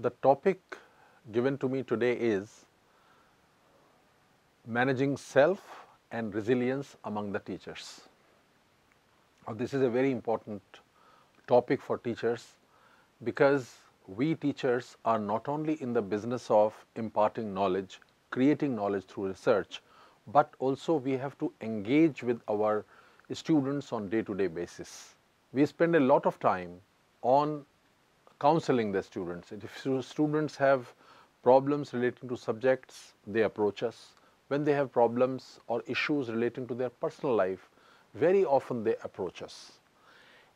The topic given to me today is managing self and resilience among the teachers. Now, this is a very important topic for teachers because we teachers are not only in the business of imparting knowledge, creating knowledge through research, but also we have to engage with our students on day-to-day basis. We spend a lot of time on counseling the students. If students have problems relating to subjects, they approach us. When they have problems or issues relating to their personal life, very often they approach us.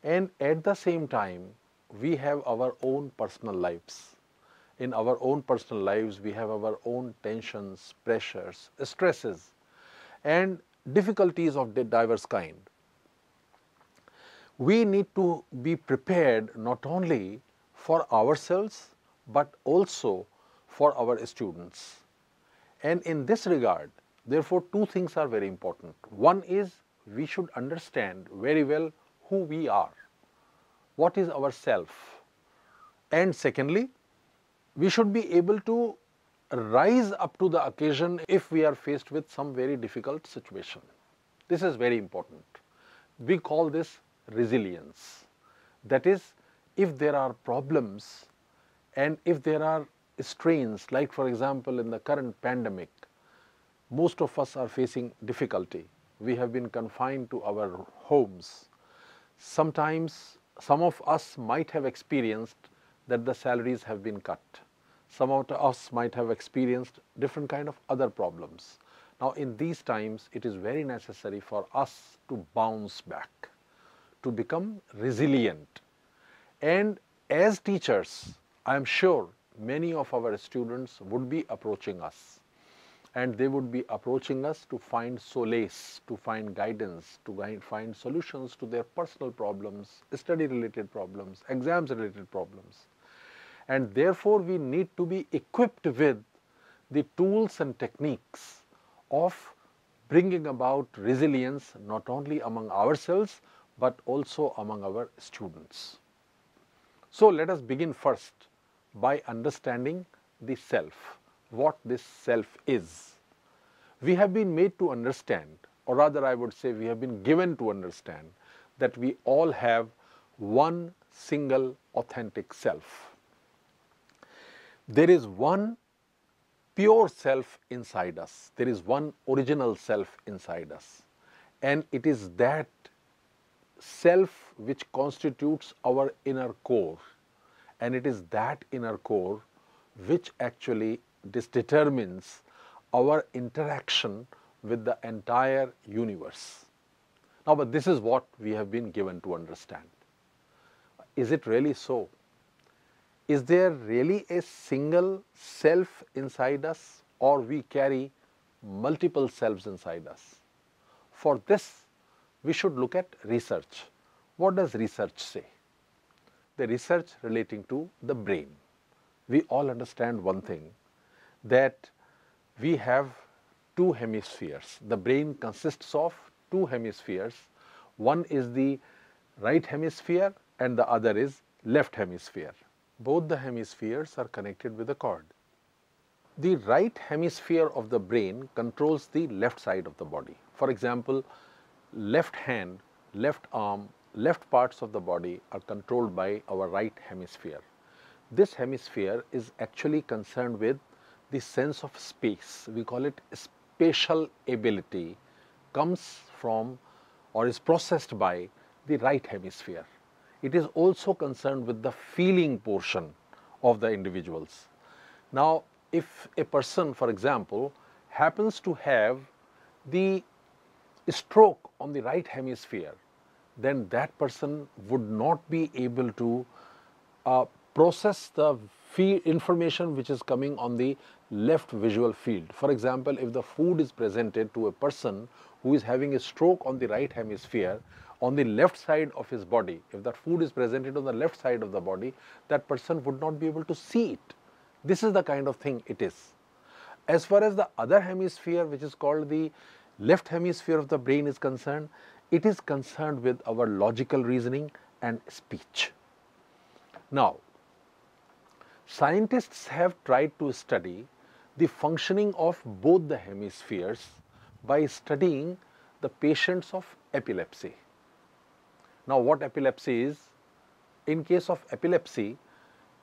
And at the same time, we have our own personal lives. In our own personal lives, we have our own tensions, pressures, stresses, and difficulties of diverse kind. We need to be prepared not only for ourselves, but also for our students. And in this regard, therefore, two things are very important. One is we should understand very well who we are, what is our self. And secondly, we should be able to rise up to the occasion if we are faced with some very difficult situation. This is very important. We call this resilience. That is, if there are problems and if there are strains, like for example in the current pandemic, most of us are facing difficulty. We have been confined to our homes. Sometimes some of us might have experienced that the salaries have been cut. Some of us might have experienced different kind of other problems. Now in these times, it is very necessary for us to bounce back, to become resilient. And as teachers, I am sure many of our students would be approaching us, and they would be approaching us to find solace, to find guidance, to find solutions to their personal problems, study-related problems, exams-related problems. And therefore, we need to be equipped with the tools and techniques of bringing about resilience not only among ourselves, but also among our students. So let us begin first by understanding the self, what this self is. We have been made to understand, or rather I would say we have been given to understand, that we all have one single authentic self. There is one pure self inside us. There is one original self inside us. And it is that self which constitutes our inner core. And it is that inner core which actually determines our interaction with the entire universe. Now, but this is what we have been given to understand. Is it really so? Is there really a single self inside us, or we carry multiple selves inside us? For this, we should look at research. What does research say? The research relating to the brain. We all understand one thing, that we have two hemispheres. The brain consists of two hemispheres. One is the right hemisphere and the other is left hemisphere. Both the hemispheres are connected with a cord. The right hemisphere of the brain controls the left side of the body. For example, left hand, left arm, left parts of the body are controlled by our right hemisphere. This hemisphere is actually concerned with the sense of space. We call it spatial ability, comes from or is processed by the right hemisphere. It is also concerned with the feeling portion of the individuals. Now, if a person, for example, happens to have the stroke on the right hemisphere, then that person would not be able to process the information which is coming on the left visual field. For example, if the food is presented to a person who is having a stroke on the right hemisphere, on the left side of his body, if that food is presented on the left side of the body, that person would not be able to see it. This is the kind of thing it is. As far as the other hemisphere, which is called the left hemisphere of the brain, is concerned, it is concerned with our logical reasoning and speech. Now, Scientists have tried to study the functioning of both the hemispheres by studying the patients of epilepsy. Now, what epilepsy is? In case of epilepsy,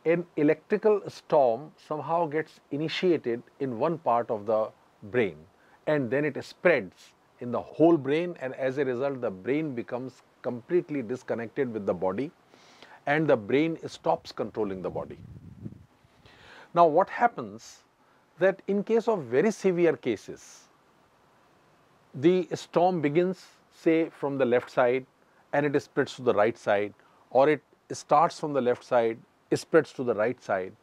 an electrical storm somehow gets initiated in one part of the brain and then it spreads in the whole brain, and as a result the brain becomes completely disconnected with the body and the brain stops controlling the body. Now, what happens that in case of very severe cases, the storm begins say from the left side and it spreads to the right side, or it starts from the left side, spreads to the right side.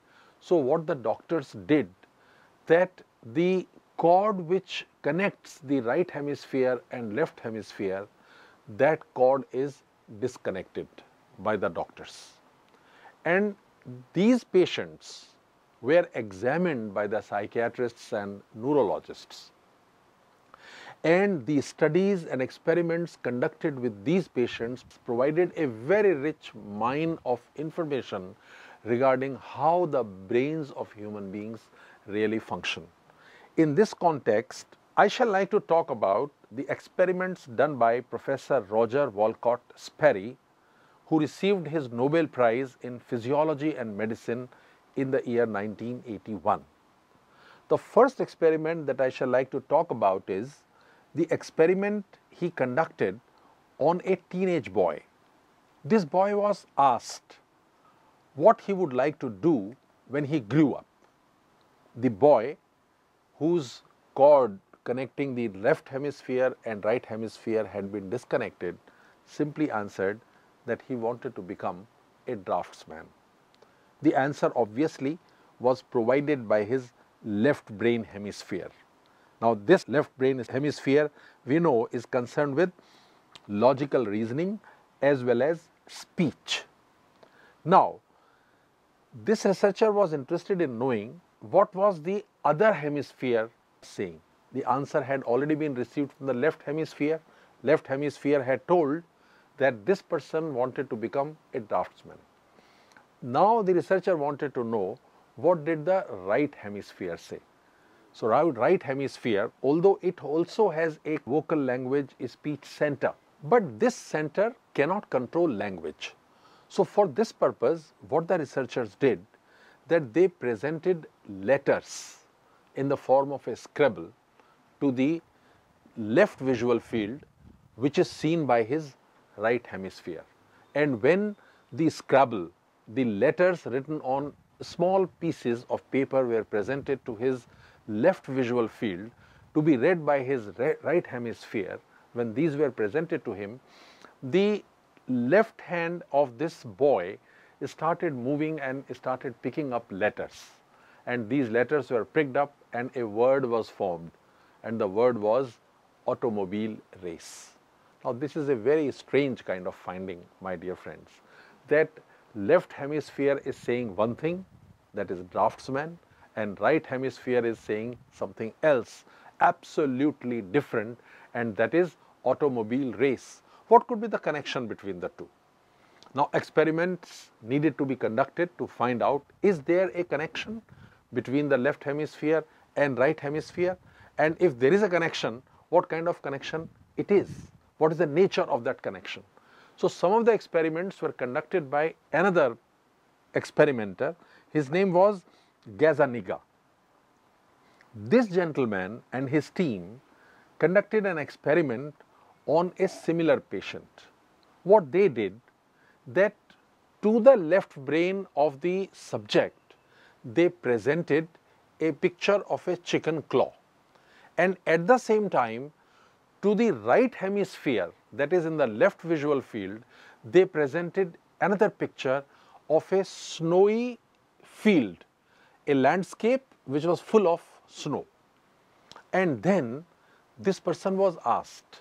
So what the doctors did, that the cord which connects the right hemisphere and left hemisphere, that cord is disconnected by the doctors. And these patients were examined by the psychiatrists and neurologists. And the studies and experiments conducted with these patients provided a very rich mine of information regarding how the brains of human beings really function. In this context, I shall like to talk about the experiments done by Professor Roger Wolcott Sperry, who received his Nobel Prize in Physiology and Medicine in the year 1981. The first experiment that I shall like to talk about is the experiment he conducted on a teenage boy. This boy was asked what he would like to do when he grew up. The boy, whose cord connecting the left hemisphere and right hemisphere had been disconnected, simply answered that he wanted to become a draftsman. The answer obviously was provided by his left brain hemisphere. Now, this left brain hemisphere we know is concerned with logical reasoning as well as speech. Now, this researcher was interested in knowing what was the other hemisphere saying. The answer had already been received from the left hemisphere. Left hemisphere had told that this person wanted to become a draftsman. Now, the researcher wanted to know what did the right hemisphere say. So, right hemisphere, although it also has a vocal language speech center, but this center cannot control language. So, for this purpose, what the researchers did, that they presented letters in the form of a scribble to the left visual field, which is seen by his right hemisphere. And when the scribble, the letters written on small pieces of paper were presented to his left visual field to be read by his right hemisphere, when these were presented to him, the left hand of this boy started moving and started picking up letters, and these letters were picked up and a word was formed, and the word was automobile race. Now, this is a very strange kind of finding, my dear friends, that left hemisphere is saying one thing, that is draftsman, and right hemisphere is saying something else absolutely different, and that is automobile race. What could be the connection between the two? Now, experiments needed to be conducted to find out, is there a connection between the left hemisphere and right hemisphere, and if there is a connection, what kind of connection it is? What is the nature of that connection? So, some of the experiments were conducted by another experimenter. His name was Gazzaniga. This gentleman and his team conducted an experiment on a similar patient. What they did, that to the left brain of the subject, they presented a picture of a chicken claw, and at the same time to the right hemisphere, that is in the left visual field, they presented another picture of a snowy field, a landscape which was full of snow. And then this person was asked,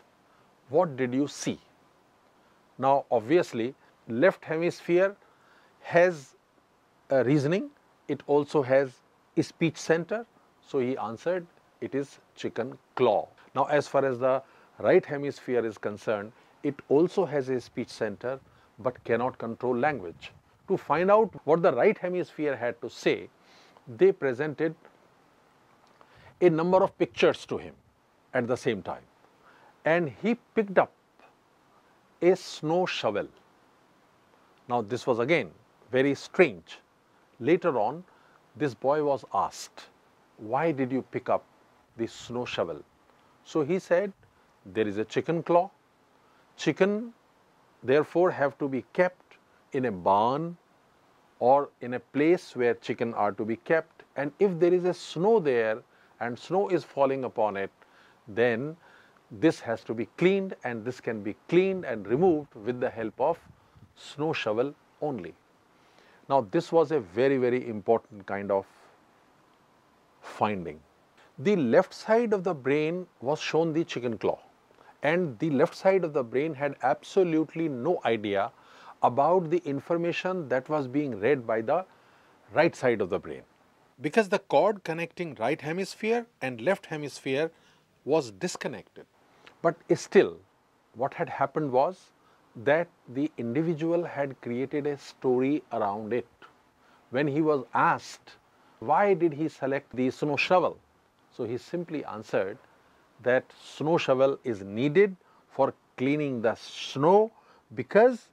what did you see? Now, obviously, left hemisphere has a reasoning, it also has a speech center, so he answered it is chicken claw. Now, as far as the right hemisphere is concerned, it also has a speech center but cannot control language. to find out what the right hemisphere had to say, they presented a number of pictures to him at the same time. And he picked up a snow shovel. Now this was again very strange. Later on, this boy was asked, why did you pick up the snow shovel? So he said, there is a chicken claw. Chicken therefore have to be kept in a barn or in a place where chicken are to be kept, and if there is a snow there and snow is falling upon it, then this has to be cleaned, and this can be cleaned and removed with the help of snow shovel only. Now this was a very, very important kind of finding. The left side of the brain was shown the chicken claw, and the left side of the brain had absolutely no idea about the information that was being read by the right side of the brain, because the cord connecting right hemisphere and left hemisphere was disconnected. But still, what had happened was that the individual had created a story around it. When he was asked, why did he select the snow shovel? So he simply answered that snow shovel is needed for cleaning the snow, because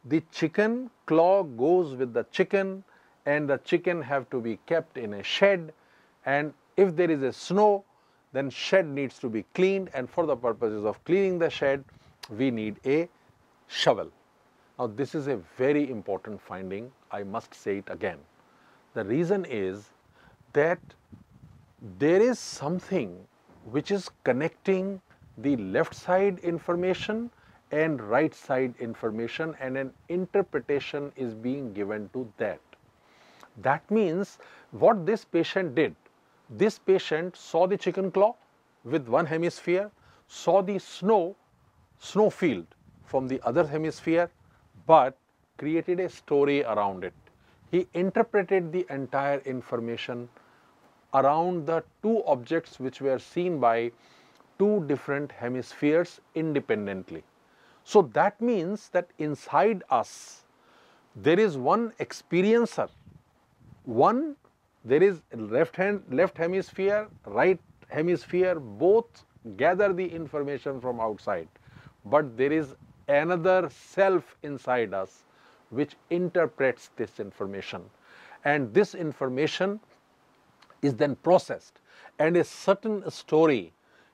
the chicken claw goes with the chicken, and the chicken have to be kept in a shed, and if there is a snow, then shed needs to be cleaned, and for the purposes of cleaning the shed, we need a shovel. Now this is a very important finding, I must say it again. The reason is that there is something which is connecting the left side information and right side information, and an interpretation is being given to that. That means what this patient did, this patient saw the chicken claw with one hemisphere, saw the snow field from the other hemisphere, but created a story around it. He interpreted the entire information around the two objects which were seen by two different hemispheres independently. So that means that inside us there is one experiencer, there is left hemisphere, right hemisphere, both gather the information from outside, but there is another self inside us which interprets this information, and this information is then processed, and a certain story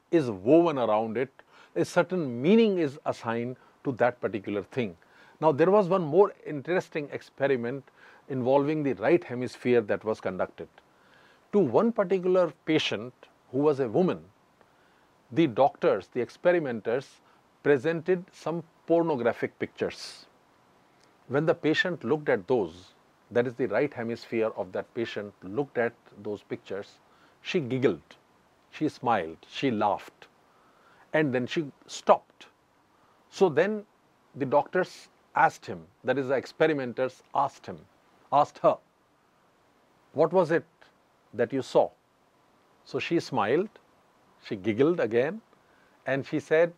is woven around it, a certain meaning is assigned to that particular thing. Now there was one more interesting experiment involving the right hemisphere that was conducted. To one particular patient who was a woman, the doctors, the experimenters, presented some pornographic pictures. When the patient looked at those, that is the right hemisphere of that patient looked at those pictures, she giggled, she smiled, she laughed, and then she stopped. So then the doctors asked him, that is the experimenters asked her, what was it that you saw? So she smiled, she giggled again, and she said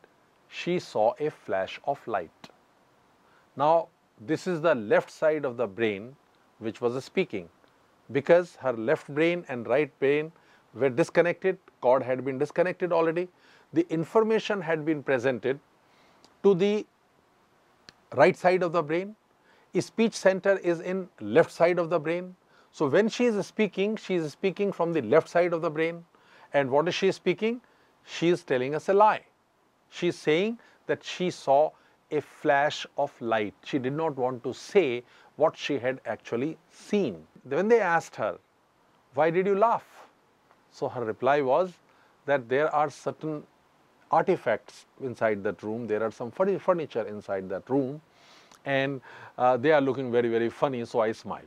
she saw a flash of light. Now this is the left side of the brain which was speaking, because her left brain and right brain were disconnected, cord had been disconnected already. The information had been presented to the right side of the brain. Speech center is in left side of the brain. So when she is speaking from the left side of the brain. And what is she speaking? She is telling us a lie. She is saying that she saw a flash of light. She did not want to say what she had actually seen. When they asked her, why did you laugh? So her reply was that there are certain artifacts inside that room, there are some furniture inside that room, and they are looking very, very funny, so I smiled.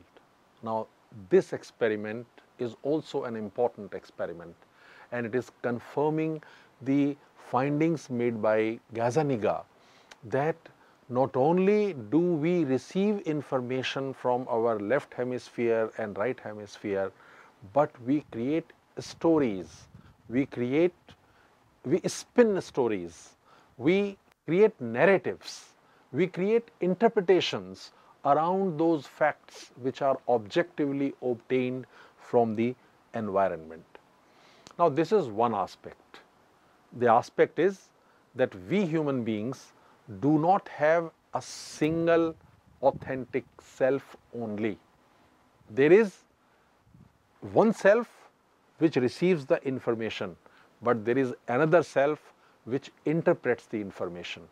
Now this experiment is also an important experiment, and it is confirming the findings made by Gazzaniga, that not only do we receive information from our left hemisphere and right hemisphere, but we create stories, we spin stories, we create narratives, we create interpretations around those facts which are objectively obtained from the environment. Now, this is one aspect. The aspect is that we human beings do not have a single authentic self only. There is one self which receives the information, but there is another self which interprets the information,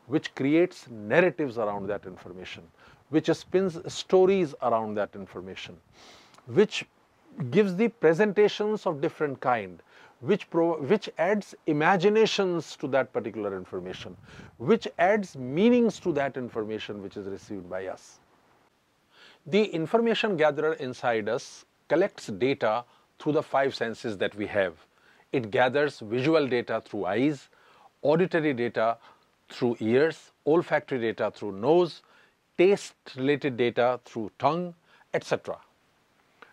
which creates narratives around that information, which spins stories around that information, which gives the presentations of different kind, which adds imaginations to that particular information, which adds meanings to that information which is received by us. The information gatherer inside us collects data through the five senses that we have. It gathers visual data through eyes, auditory data through ears, olfactory data through nose, taste related data through tongue, etc.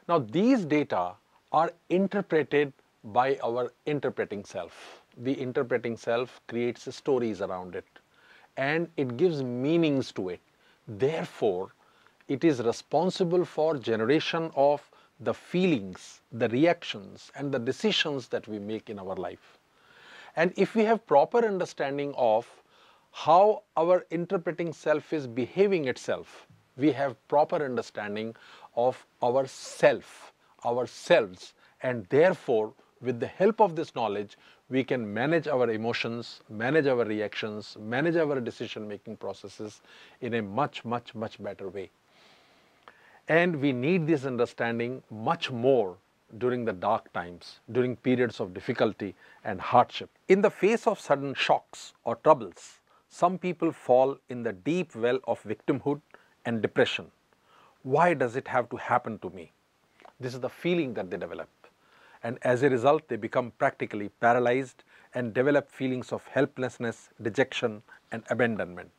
Now, these data are interpreted by our interpreting self. The interpreting self creates stories around it and it gives meanings to it. Therefore, it is responsible for generation of the feelings, the reactions and the decisions that we make in our life. And if we have proper understanding of how our interpreting self is behaving itself, we have proper understanding of ourself, ourselves, and therefore with the help of this knowledge we can manage our emotions, manage our reactions, manage our decision making processes in a much better way. And we need this understanding much more during the dark times, during periods of difficulty and hardship. In the face of sudden shocks or troubles, some people fall in the deep well of victimhood and depression. Why does it have to happen to me? This is the feeling that they develop. And as a result, they become practically paralyzed and develop feelings of helplessness, dejection, and abandonment.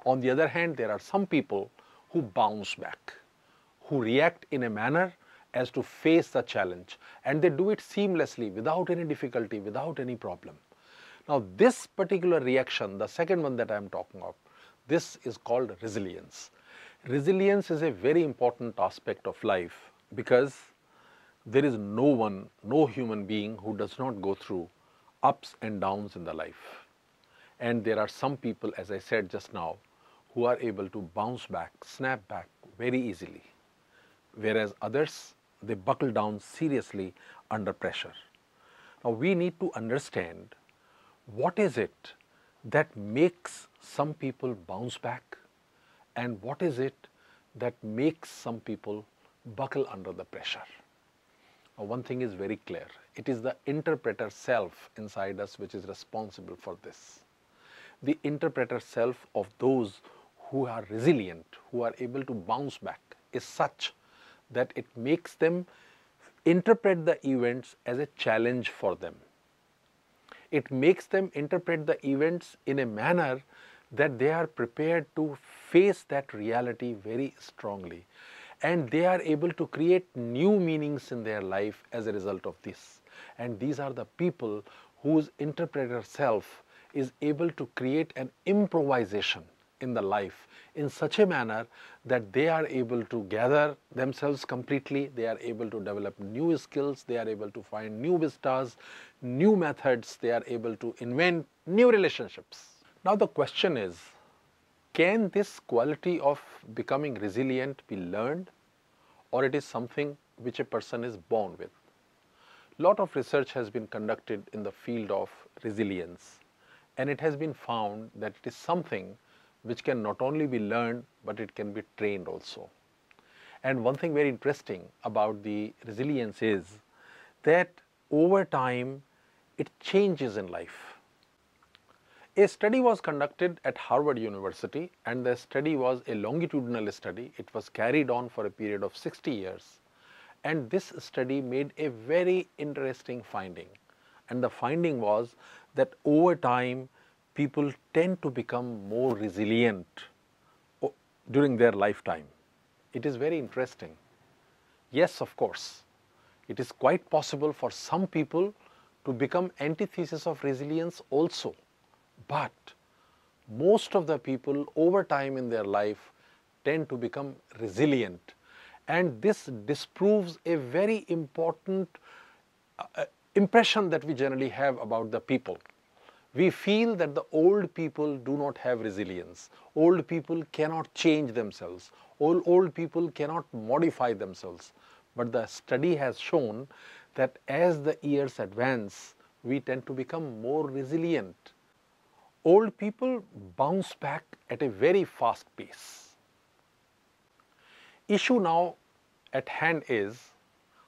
On the other hand, there are some people who bounce back, who react in a manner as to face the challenge, and they do it seamlessly, without any difficulty, without any problem. Now, this particular reaction, the second one that I am talking of, this is called resilience. Resilience is a very important aspect of life because there is no human being who does not go through ups and downs in the life. And there are some people, as I said just now, who are able to bounce back, snap back very easily, whereas others, they buckle down seriously under pressure. Now, we need to understand what is it that makes some people bounce back and what is it that makes some people buckle under the pressure. Now, one thing is very clear. It is the interpreter self inside us which is responsible for this. The interpreter self of those who are resilient, who are able to bounce back, is such that it makes them interpret the events as a challenge for them. It makes them interpret the events in a manner that they are prepared to face that reality very strongly, and they are able to create new meanings in their life as a result of this. And these are the people whose interpreter self is able to create an improvisation in the life in such a manner that they are able to gather themselves completely, they are able to develop new skills, they are able to find new vistas, new methods, they are able to invent new relationships. Now, the question is, can this quality of becoming resilient be learned, or it is something which a person is born with? Lot of research has been conducted in the field of resilience, and it has been found that it is something which can not only be learned, but it can be trained also. And one thing very interesting about the resilience is that over time it changes in life. A study was conducted at Harvard University, and the study was a longitudinal study. It was carried on for a period of 60 years. And this study made a very interesting finding. And the finding was that over time, people tend to become more resilient during their lifetime. It is very interesting. Yes, of course, it is quite possible for some people to become antithesis of resilience also. But most of the people over time in their life tend to become resilient. And this disproves a very important impression that we generally have about the people. We feel that the old people do not have resilience. Old people cannot change themselves. Old people cannot modify themselves. But the study has shown that as the years advance, we tend to become more resilient. Old people bounce back at a very fast pace. Issue now at hand is,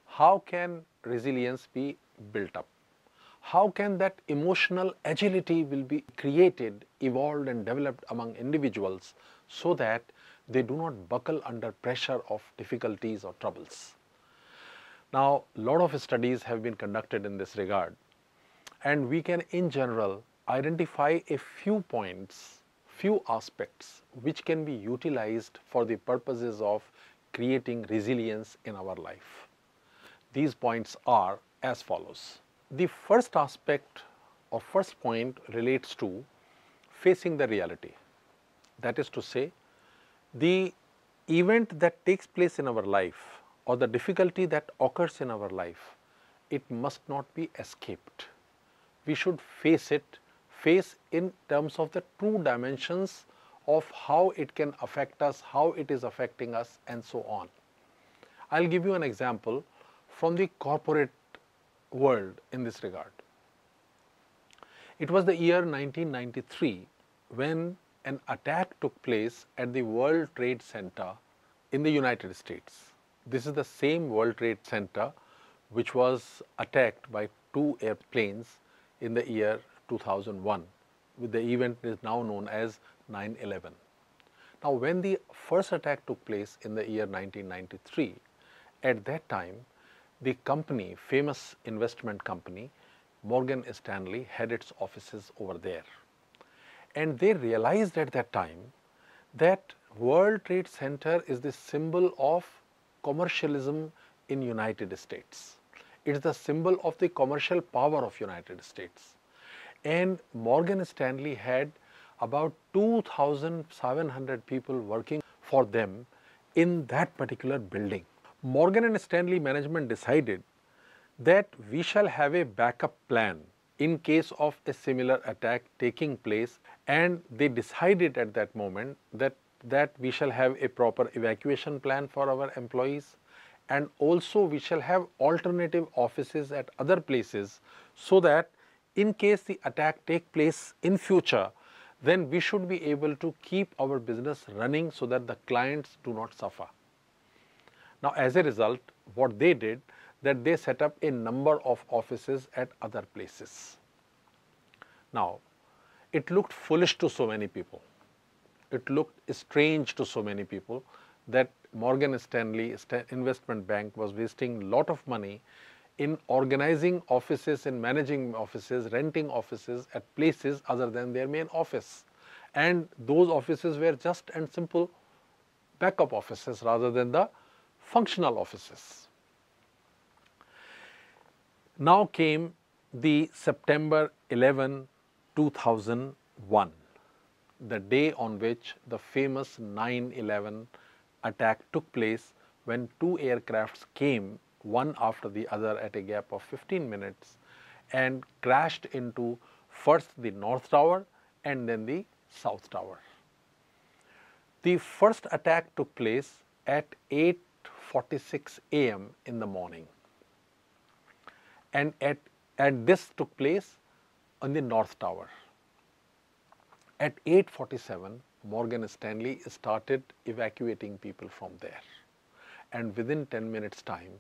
how can resilience be built up? How can that emotional agility will be created, evolved and developed among individuals so that they do not buckle under pressure of difficulties or troubles? Now, a lot of studies have been conducted in this regard, and we can in general identify a few points, few aspects which can be utilized for the purposes of creating resilience in our life. These points are as follows. The first aspect or first point relates to facing the reality. That is to say, the event that takes place in our life or the difficulty that occurs in our life, it must not be escaped. We should face it, face in terms of the true dimensions of how it can affect us, how it is affecting us, and so on. I'll give you an example from the corporate world in this regard. It was the year 1993 when an attack took place at the World Trade Center in the United States. This is the same World Trade Center which was attacked by two airplanes in the year 2001. The event is now known as 9/11. Now, when the first attack took place in the year 1993, at that time, the company, famous investment company, Morgan Stanley, had its offices over there. And they realized at that time that World Trade Center is the symbol of commercialism in United States. It is the symbol of the commercial power of United States. And Morgan Stanley had about 2,700 people working for them in that particular building. Morgan and Stanley management decided that we shall have a backup plan in case of a similar attack taking place, and they decided at that moment that we shall have a proper evacuation plan for our employees, and also we shall have alternative offices at other places so that in case the attack take place in future, then we should be able to keep our business running so that the clients do not suffer. Now, as a result, what they did, that they set up a number of offices at other places. Now, it looked foolish to so many people. It looked strange to so many people that Morgan Stanley investment bank was wasting a lot of money in organizing offices, in managing offices, renting offices at places other than their main office. And those offices were just and simple backup offices rather than the functional offices. Now came the September 11, 2001, the day on which the famous 9/11 attack took place, when two aircrafts came one after the other at a gap of 15 minutes and crashed into first the North Tower and then the South Tower. The first attack took place at 8:46 a.m. in the morning, and this took place on the North Tower. At 8:47, Morgan Stanley started evacuating people from there, and within 10 minutes time,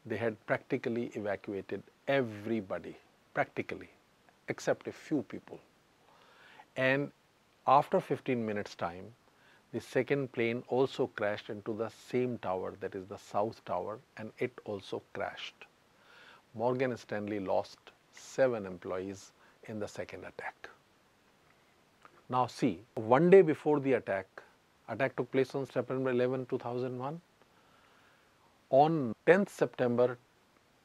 they had practically evacuated everybody, practically, except a few people. And after 15 minutes time, the second plane also crashed into the same tower, that is the South Tower, and it also crashed. Morgan Stanley lost 7 employees in the second attack. Now see, one day before the attack took place on September 11, 2001. On 10th September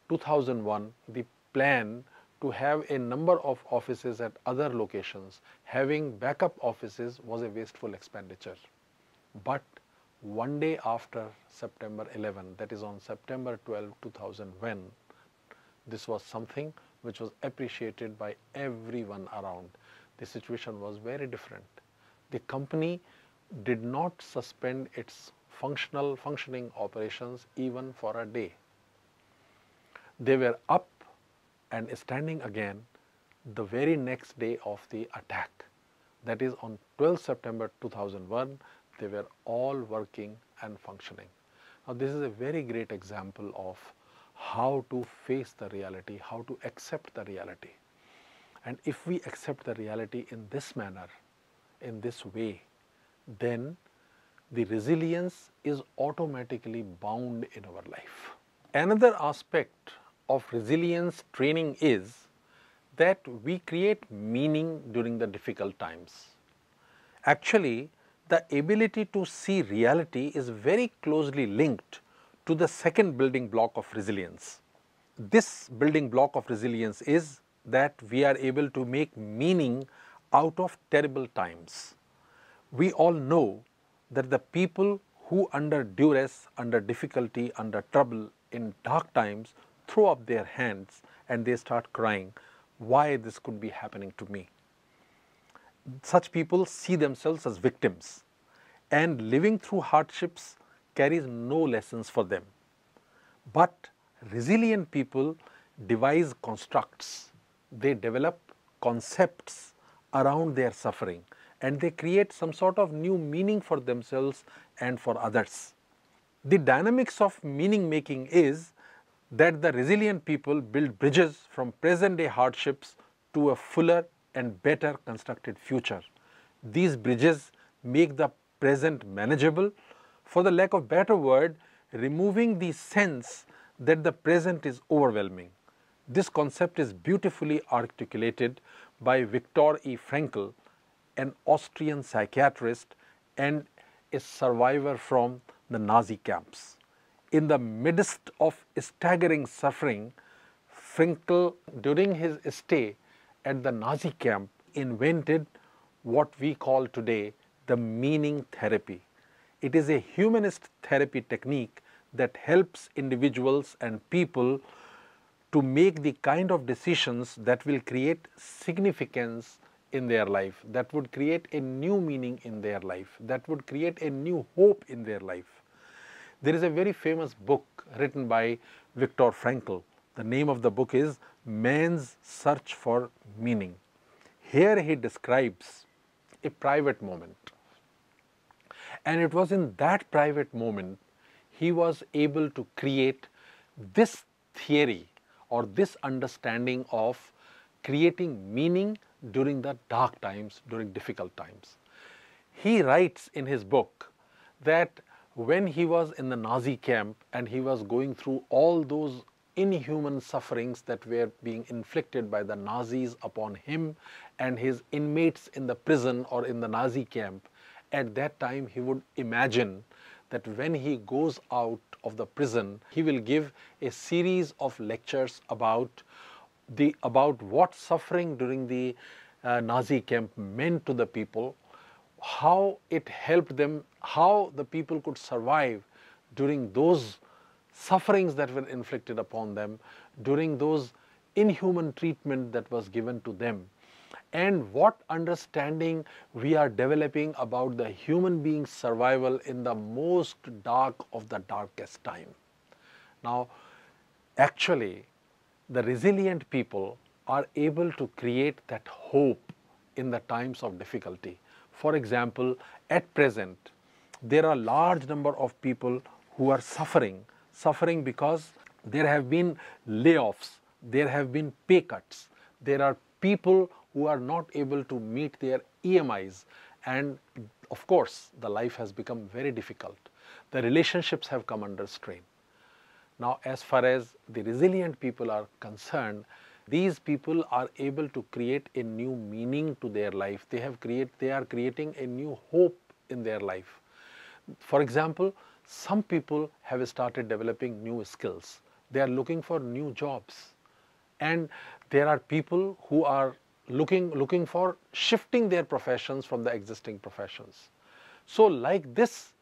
2001, the plan to have a number of offices at other locations, having backup offices, was a wasteful expenditure. But one day after September 11, that is on September 12, 2001, this was something which was appreciated by everyone around. The situation was very different. The company did not suspend its functioning operations even for a day. They were up and standing again the very next day of the attack. That is on 12 September 2001, they were all working and functioning. Now this is a very great example of how to face the reality, how to accept the reality. And if we accept the reality in this manner, in this way, then the resilience is automatically bound in our life. Another aspect of resilience training is that we create meaning during the difficult times. Actually, the ability to see reality is very closely linked to the second building block of resilience. This building block of resilience is that we are able to make meaning out of terrible times. We all know that the people who under duress, under difficulty, under trouble, in dark times throw up their hands and they start crying, why this could be happening to me. Such people see themselves as victims, and living through hardships carries no lessons for them. But resilient people devise constructs, they develop concepts around their suffering, and they create some sort of new meaning for themselves and for others. The dynamics of meaning making is that the resilient people build bridges from present day hardships to a fuller and better constructed future. These bridges make the present manageable, for the lack of better word, removing the sense that the present is overwhelming. This concept is beautifully articulated by Viktor E. Frankl, an Austrian psychiatrist and a survivor from the Nazi camps. In the midst of staggering suffering, Frankl, during his stay at the Nazi camp, invented what we call today the meaning therapy. It is a humanist therapy technique that helps individuals and people to make the kind of decisions that will create significance in their life, that would create a new meaning in their life, that would create a new hope in their life. There is a very famous book written by Viktor Frankl. The name of the book is Man's Search for Meaning. Here he describes a private moment. And it was in that private moment he was able to create this theory or this understanding of creating meaning during the dark times, during difficult times. He writes in his book that when he was in the Nazi camp and he was going through all those inhuman sufferings that were being inflicted by the Nazis upon him and his inmates in the prison or in the Nazi camp, at that time he would imagine that when he goes out of the prison, he will give a series of lectures about what suffering during the Nazi camp meant to the people, how it helped them, how the people could survive during those sufferings that were inflicted upon them, during those inhuman treatment that was given to them, and what understanding we are developing about the human being's survival in the most dark of the darkest time. Now, actually, the resilient people are able to create that hope in the times of difficulty. For example, at present, there are a large number of people who are suffering because there have been layoffs, there have been pay cuts, there are people who are not able to meet their EMIs, and of course, the life has become very difficult. The relationships have come under strain. Now, as far as the resilient people are concerned, these people are able to create a new meaning to their life. They are creating a new hope in their life. For example, some people have started developing new skills. They are looking for new jobs. And there are people who are looking for shifting their professions from the existing professions. So like this,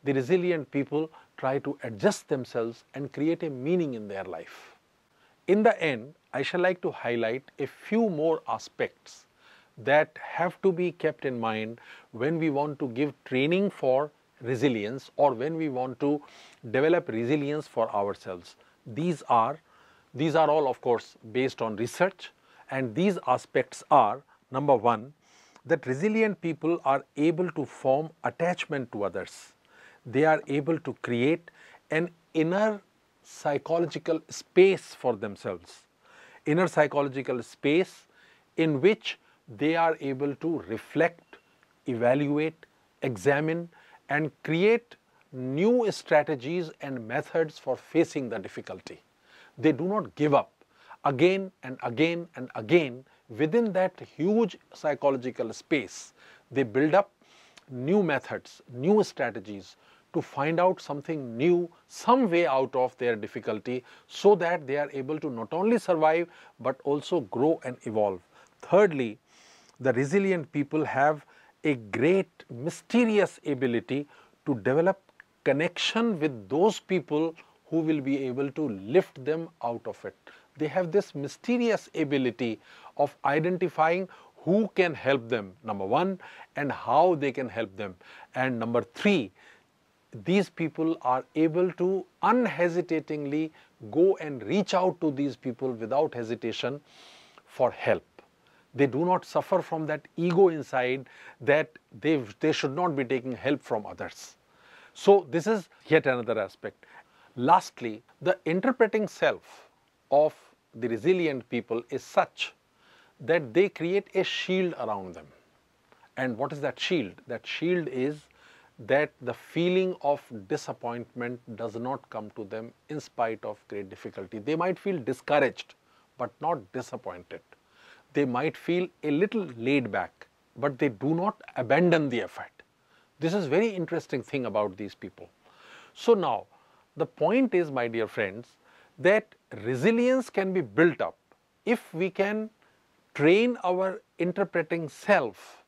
the resilient people try to adjust themselves and create a meaning in their life. In the end, I shall like to highlight a few more aspects that have to be kept in mind when we want to give training for resilience or when we want to develop resilience for ourselves. These are all, of course, based on research, and these aspects are: number one, that resilient people are able to form attachment to others. They are able to create an inner psychological space for themselves, inner psychological space in which they are able to reflect, evaluate, examine and create new strategies and methods for facing the difficulty. They do not give up. Again and again and again, within that huge psychological space, they build up new methods, new strategies to find out something new, some way out of their difficulty, so that they are able to not only survive but also grow and evolve. Thirdly, the resilient people have a great mysterious ability to develop connection with those people who will be able to lift them out of it. They have this mysterious ability of identifying who can help them, number one, and how they can help them. And number three, these people are able to unhesitatingly go and reach out to these people without hesitation for help. They do not suffer from that ego inside that they should not be taking help from others. So this is yet another aspect. Lastly, the interpreting self of the resilient people is such that they create a shield around them. And what is that shield? That shield is that the feeling of disappointment does not come to them in spite of great difficulty. They might feel discouraged, but not disappointed. They might feel a little laid back, but they do not abandon the effort. This is very interesting thing about these people. So now, the point is, my dear friends, that resilience can be built up if we can train our interpreting self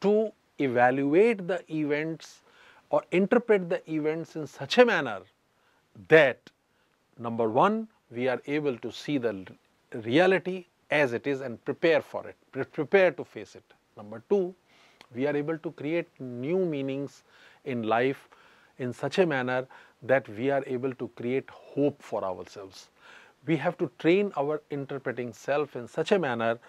to evaluate the events or interpret the events in such a manner that, number one, we are able to see the reality as it is and prepare for it, prepare to face it. Number two, we are able to create new meanings in life in such a manner that we are able to create hope for ourselves. We have to train our interpreting self in such a manner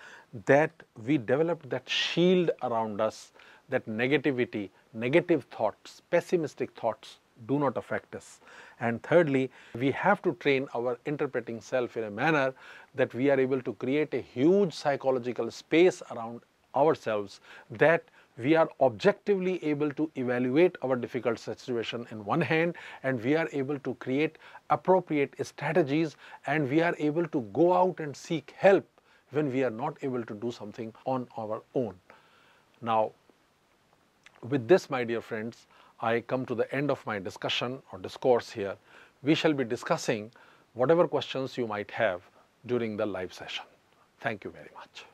that we develop that shield around us, that negativity, negative thoughts, pessimistic thoughts do not affect us. And thirdly, we have to train our interpreting self in a manner that we are able to create a huge psychological space around ourselves, that we are objectively able to evaluate our difficult situation in one hand, and we are able to create appropriate strategies, and we are able to go out and seek help when we are not able to do something on our own. Now, with this, my dear friends, I come to the end of my discussion or discourse here. We shall be discussing whatever questions you might have during the live session. Thank you very much.